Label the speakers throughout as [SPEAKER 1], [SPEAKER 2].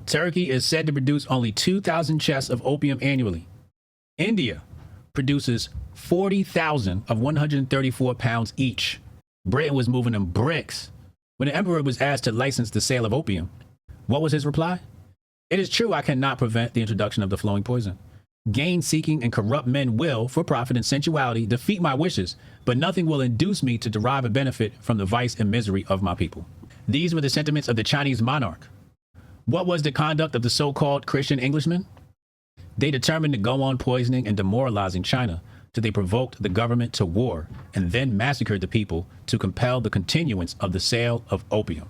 [SPEAKER 1] Turkey is said to produce only 2,000 chests of opium annually. India produces 40,000 of 134 pounds each. Britain was moving them bricks. When the emperor was asked to license the sale of opium, what was his reply? It is true I cannot prevent the introduction of the flowing poison. Gain-seeking and corrupt men will, for profit and sensuality, defeat my wishes, but nothing will induce me to derive a benefit from the vice and misery of my people. These were the sentiments of the Chinese monarch. What was the conduct of the so-called Christian Englishmen? They determined to go on poisoning and demoralizing China till they provoked the government to war and then massacred the people to compel the continuance of the sale of opium.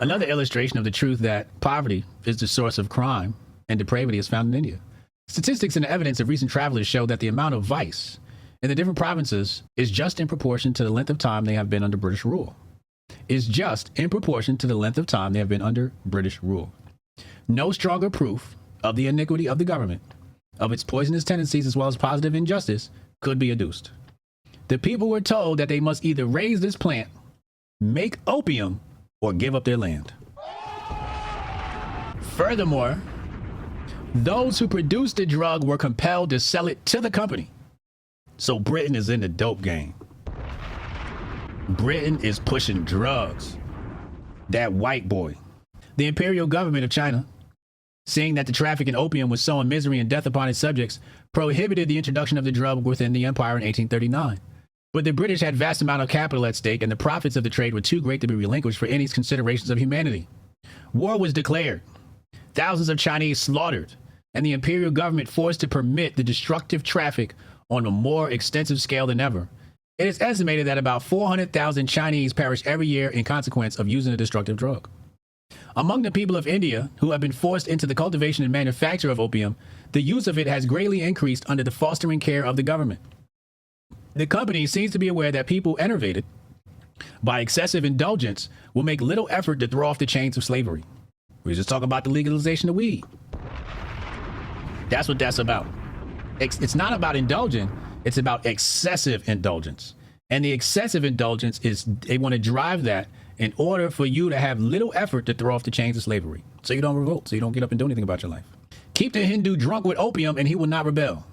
[SPEAKER 1] Another illustration of the truth that poverty is the source of crime and depravity is found in India. Statistics and evidence of recent travelers show that the amount of vice in the different provinces is just in proportion to the length of time they have been under British rule. Is just in proportion to the length of time they have been under British rule. No stronger proof of the iniquity of the government, of its poisonous tendencies as well as positive injustice, could be adduced. The people were told that they must either raise this plant, make opium, or give up their land. Furthermore, those who produced the drug were compelled to sell it to the company. So Britain is in the dope game. Britain is pushing drugs. That white boy. The imperial government of China, seeing that the traffic in opium was sowing misery and death upon its subjects, prohibited the introduction of the drug within the empire in 1839. But the British had vast amount of capital at stake, and the profits of the trade were too great to be relinquished for any considerations of humanity. War was declared, thousands of Chinese slaughtered, and the imperial government forced to permit the destructive traffic on a more extensive scale than ever. It is estimated that about 400,000 Chinese perish every year in consequence of using a destructive drug. Among the people of India who have been forced into the cultivation and manufacture of opium, the use of it has greatly increased under the fostering care of the government. The company seems to be aware that people enervated by excessive indulgence will make little effort to throw off the chains of slavery. We just talk about the legalization of weed. That's what that's about. It's not about indulging. It's about excessive indulgence. And the excessive indulgence is they want to drive that in order for you to have little effort to throw off the chains of slavery. So you don't revolt. So you don't get up and do anything about your life. Keep the Hindu drunk with opium and he will not rebel.